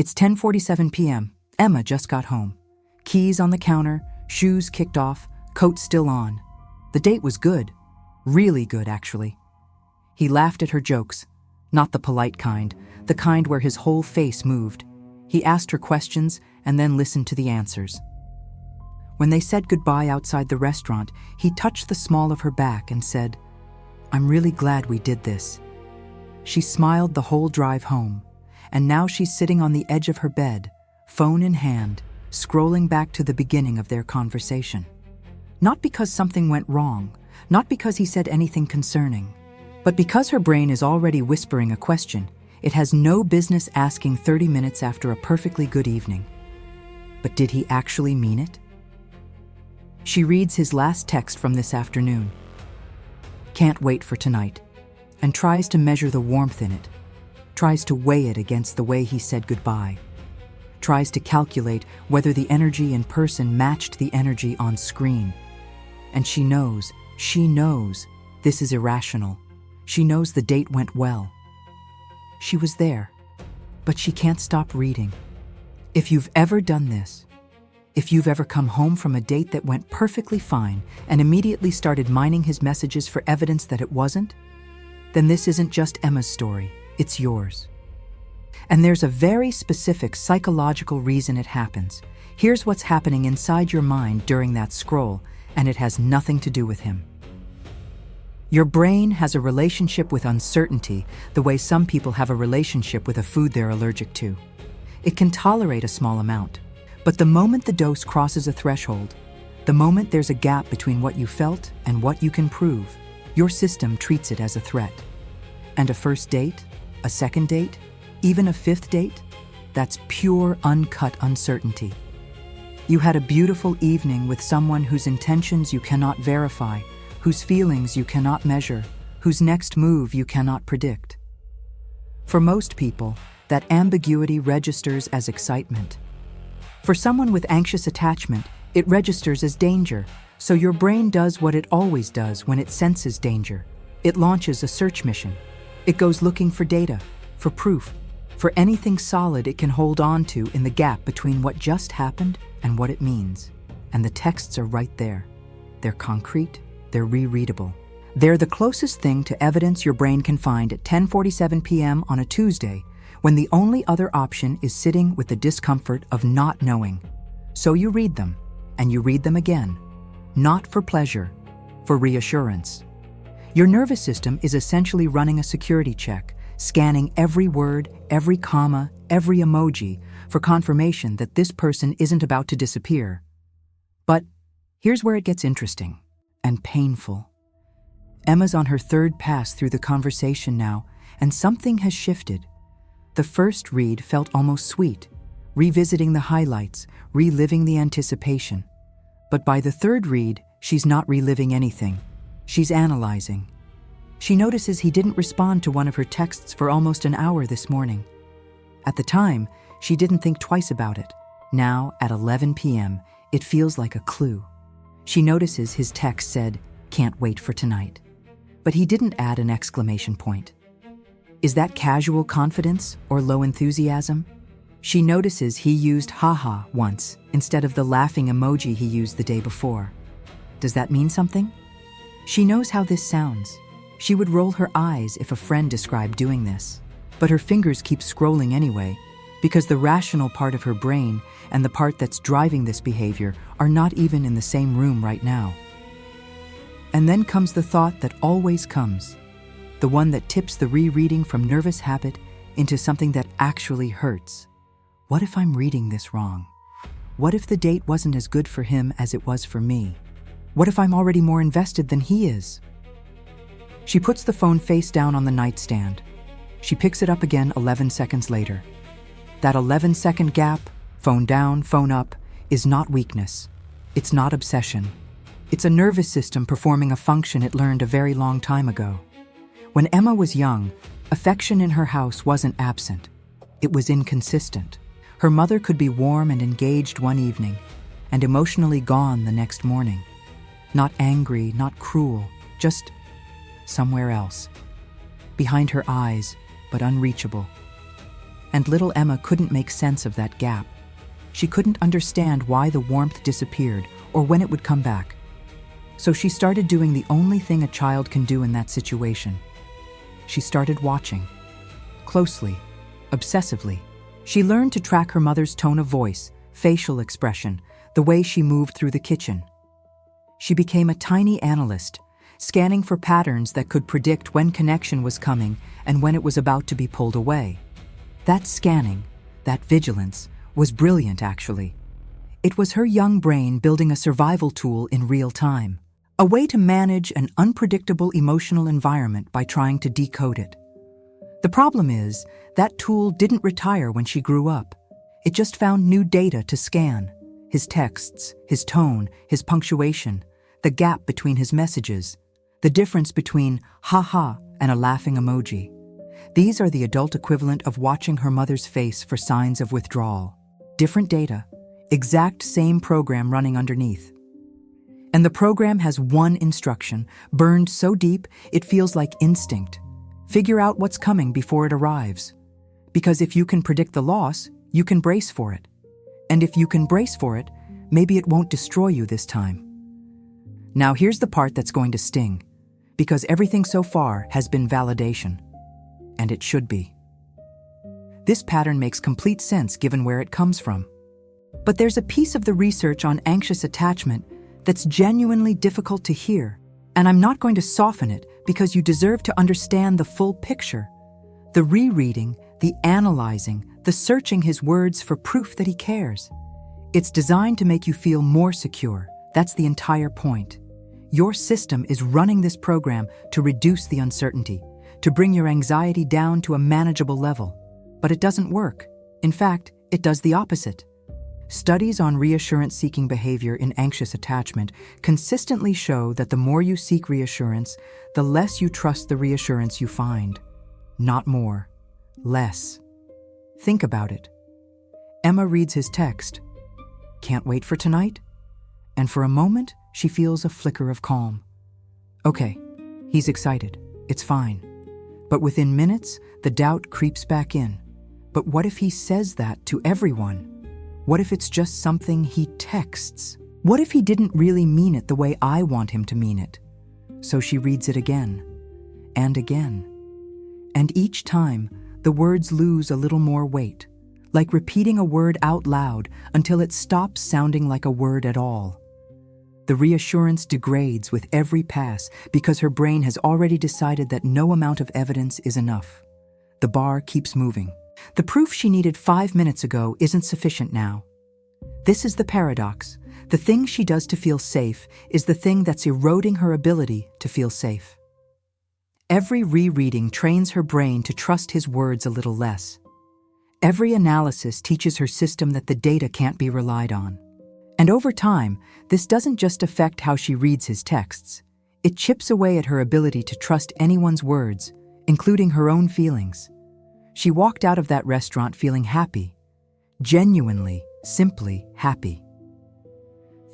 It's 10:47 p.m. Emma just got home. Keys on the counter, shoes kicked off, coat still on. The date was good. Really good, actually. He laughed at her jokes. Not the polite kind, the kind where his whole face moved. He asked her questions and then listened to the answers. When they said goodbye outside the restaurant, he touched the small of her back and said, "I'm really glad we did this." She smiled the whole drive home, and now she's sitting on the edge of her bed, phone in hand, scrolling back to the beginning of their conversation. Not because something went wrong, not because he said anything concerning, but because her brain is already whispering a question it has no business asking 30 minutes after a perfectly good evening. But did he actually mean it? She reads his last text from this afternoon. Can't wait for tonight, and tries to measure the warmth in it, tries to weigh it against the way he said goodbye, tries to calculate whether the energy in person matched the energy on screen. And she knows this is irrational. She knows the date went well. She was there, but she can't stop reading. If you've ever done this, if you've ever come home from a date that went perfectly fine and immediately started mining his messages for evidence that it wasn't, then this isn't just Emma's story, it's yours. And there's a very specific psychological reason it happens. Here's what's happening inside your mind during that scroll, and it has nothing to do with him. Your brain has a relationship with uncertainty the way some people have a relationship with a food they're allergic to. It can tolerate a small amount, but the moment the dose crosses a threshold, the moment there's a gap between what you felt and what you can prove, your system treats it as a threat. And a first date, a second date, even a fifth date, that's pure, uncut uncertainty. You had a beautiful evening with someone whose intentions you cannot verify, whose feelings you cannot measure, whose next move you cannot predict. For most people, that ambiguity registers as excitement. For someone with anxious attachment, it registers as danger, so your brain does what it always does when it senses danger. It launches a search mission. It goes looking for data, for proof, for anything solid it can hold on to in the gap between what just happened and what it means. And the texts are right there. They're concrete, they're rereadable. They're the closest thing to evidence your brain can find at 10:47 p.m. on a Tuesday, when the only other option is sitting with the discomfort of not knowing. So you read them, and you read them again. Not for pleasure, for reassurance. Your nervous system is essentially running a security check, scanning every word, every comma, every emoji for confirmation that this person isn't about to disappear. But here's where it gets interesting and painful. Emma's on her third pass through the conversation now, and something has shifted. The first read felt almost sweet, revisiting the highlights, reliving the anticipation. But by the third read, she's not reliving anything. She's analyzing. She notices he didn't respond to one of her texts for almost an hour this morning. At the time, she didn't think twice about it. Now, at 11 p.m., it feels like a clue. She notices his text said, "Can't wait for tonight." But he didn't add an exclamation point. Is that casual confidence or low enthusiasm? She notices he used haha once instead of the laughing emoji he used the day before. Does that mean something? She knows how this sounds. She would roll her eyes if a friend described doing this. But her fingers keep scrolling anyway, because the rational part of her brain and the part that's driving this behavior are not even in the same room right now. And then comes the thought that always comes, the one that tips the rereading from nervous habit into something that actually hurts. What if I'm reading this wrong? What if the date wasn't as good for him as it was for me? What if I'm already more invested than he is? She puts the phone face down on the nightstand. She picks it up again 11 seconds later. That 11-second gap, phone down, phone up, is not weakness. It's not obsession. It's a nervous system performing a function it learned a very long time ago. When Emma was young, affection in her house wasn't absent. It was inconsistent. Her mother could be warm and engaged one evening, and emotionally gone the next morning. Not angry, not cruel, just somewhere else. Behind her eyes, but unreachable. And little Emma couldn't make sense of that gap. She couldn't understand why the warmth disappeared or when it would come back. So she started doing the only thing a child can do in that situation. She started watching. Closely, obsessively. She learned to track her mother's tone of voice, facial expression, the way she moved through the kitchen. She became a tiny analyst, scanning for patterns that could predict when connection was coming and when it was about to be pulled away. That scanning, that vigilance, was brilliant actually. It was her young brain building a survival tool in real time, a way to manage an unpredictable emotional environment by trying to decode it. The problem is, that tool didn't retire when she grew up. It just found new data to scan. His texts, his tone, his punctuation, the gap between his messages, the difference between ha-ha and a laughing emoji. These are the adult equivalent of watching her mother's face for signs of withdrawal. Different data, exact same program running underneath. And the program has one instruction, burned so deep it feels like instinct. Figure out what's coming before it arrives. Because if you can predict the loss, you can brace for it. And if you can brace for it, maybe it won't destroy you this time. Now here's the part that's going to sting, because everything so far has been validation. And it should be. This pattern makes complete sense given where it comes from. But there's a piece of the research on anxious attachment that's genuinely difficult to hear, and I'm not going to soften it because you deserve to understand the full picture. The rereading, the analyzing, the searching his words for proof that he cares. It's designed to make you feel more secure. That's the entire point. Your system is running this program to reduce the uncertainty, to bring your anxiety down to a manageable level. But it doesn't work. In fact, it does the opposite. Studies on reassurance-seeking behavior in anxious attachment consistently show that the more you seek reassurance, the less you trust the reassurance you find. Not more, less. Think about it. Emma reads his text. Can't wait for tonight? And for a moment, she feels a flicker of calm. Okay, he's excited. It's fine. But within minutes, the doubt creeps back in. But what if he says that to everyone? What if it's just something he texts? What if he didn't really mean it the way I want him to mean it? So she reads it again, and again. And each time, the words lose a little more weight, like repeating a word out loud until it stops sounding like a word at all. The reassurance degrades with every pass because her brain has already decided that no amount of evidence is enough. The bar keeps moving. The proof she needed 5 minutes ago isn't sufficient now. This is the paradox. The thing she does to feel safe is the thing that's eroding her ability to feel safe. Every rereading trains her brain to trust his words a little less. Every analysis teaches her system that the data can't be relied on. And over time, this doesn't just affect how she reads his texts. It chips away at her ability to trust anyone's words, including her own feelings. She walked out of that restaurant feeling happy, genuinely, simply happy.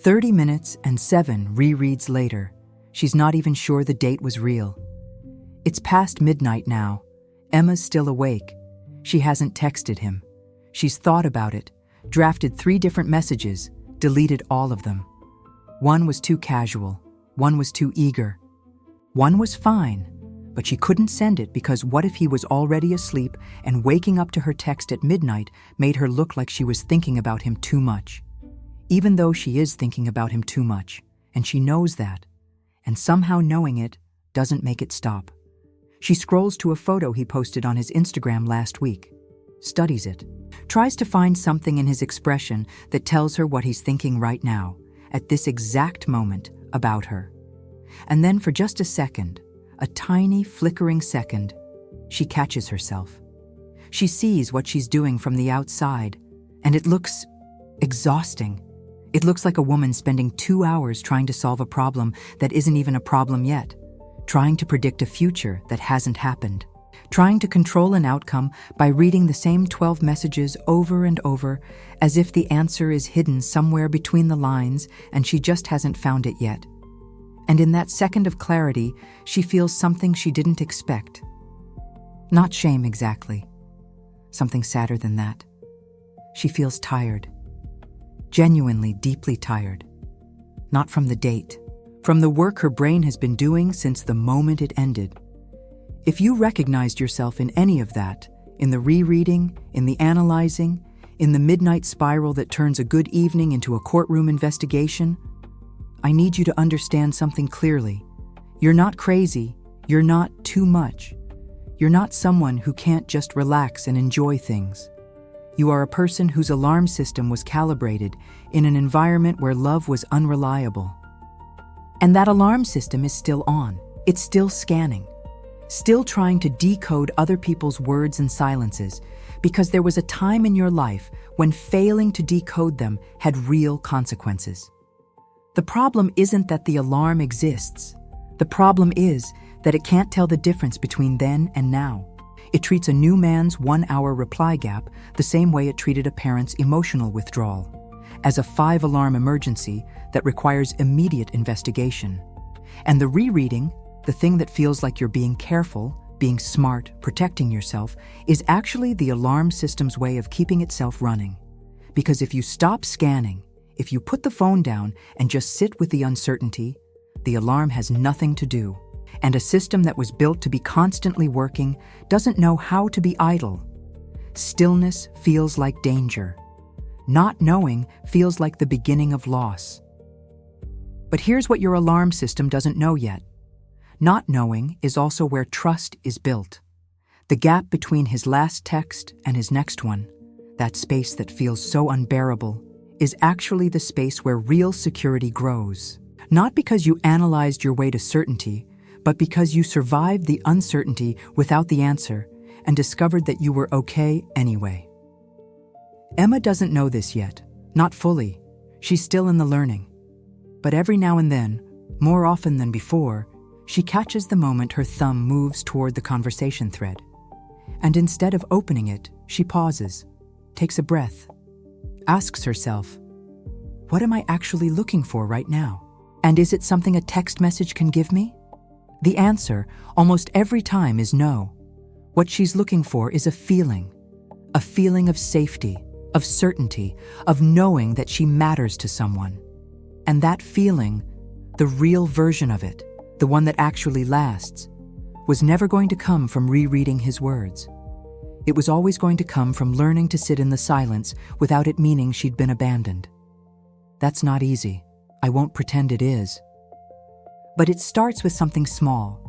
30 minutes and 7 rereads later, she's not even sure the date was real. It's past midnight now. Emma's still awake. She hasn't texted him. She's thought about it, drafted 3 different messages, deleted all of them. One was too casual, one was too eager. One was fine, but she couldn't send it because what if he was already asleep and waking up to her text at midnight made her look like she was thinking about him too much. Even though she is thinking about him too much, and she knows that, and somehow knowing it doesn't make it stop. She scrolls to a photo he posted on his Instagram last week, studies it, tries to find something in his expression that tells her what he's thinking right now, at this exact moment, about her. And then for just a second, a tiny flickering second, she catches herself. She sees what she's doing from the outside, and it looks exhausting. It looks like a woman spending 2 hours trying to solve a problem that isn't even a problem yet, trying to predict a future that hasn't happened, trying to control an outcome by reading the same 12 messages over and over as if the answer is hidden somewhere between the lines and she just hasn't found it yet. And in that second of clarity, she feels something she didn't expect. Not shame exactly, something sadder than that. She feels tired. Genuinely, deeply tired. Not from the date, from the work her brain has been doing since the moment it ended. If you recognized yourself in any of that, in the rereading, in the analyzing, in the midnight spiral that turns a good evening into a courtroom investigation, I need you to understand something clearly. You're not crazy. You're not too much. You're not someone who can't just relax and enjoy things. You are a person whose alarm system was calibrated in an environment where love was unreliable. And that alarm system is still on. It's still scanning, still trying to decode other people's words and silences, because there was a time in your life when failing to decode them had real consequences. The problem isn't that the alarm exists. The problem is that it can't tell the difference between then and now. It treats a new man's 1-hour reply gap the same way it treated a parent's emotional withdrawal, as a 5-alarm emergency that requires immediate investigation. And the rereading, the thing that feels like you're being careful, being smart, protecting yourself, is actually the alarm system's way of keeping itself running. Because if you stop scanning, if you put the phone down and just sit with the uncertainty, the alarm has nothing to do. And a system that was built to be constantly working doesn't know how to be idle. Stillness feels like danger. Not knowing feels like the beginning of loss. But here's what your alarm system doesn't know yet. Not knowing is also where trust is built. The gap between his last text and his next one, that space that feels so unbearable, is actually the space where real security grows. Not because you analyzed your way to certainty, but because you survived the uncertainty without the answer and discovered that you were okay anyway. Emma doesn't know this yet, not fully. She's still in the learning. But every now and then, more often than before, she catches the moment her thumb moves toward the conversation thread. And instead of opening it, she pauses, takes a breath, asks herself, what am I actually looking for right now? And is it something a text message can give me? The answer, almost every time, is no. What she's looking for is a feeling of safety, of certainty, of knowing that she matters to someone. And that feeling, the real version of it, the one that actually lasts, was never going to come from rereading his words. It was always going to come from learning to sit in the silence without it meaning she'd been abandoned. That's not easy. I won't pretend it is. But it starts with something small,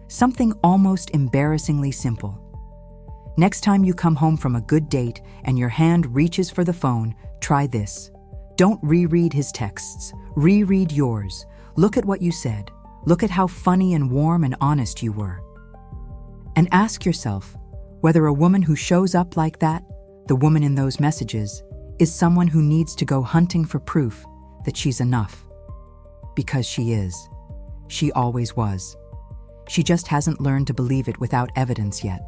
something almost embarrassingly simple. Next time you come home from a good date and your hand reaches for the phone, try this. Don't reread his texts. Reread yours. Look at what you said. Look at how funny and warm and honest you were. And ask yourself whether a woman who shows up like that, the woman in those messages, is someone who needs to go hunting for proof that she's enough. Because she is. She always was. She just hasn't learned to believe it without evidence yet.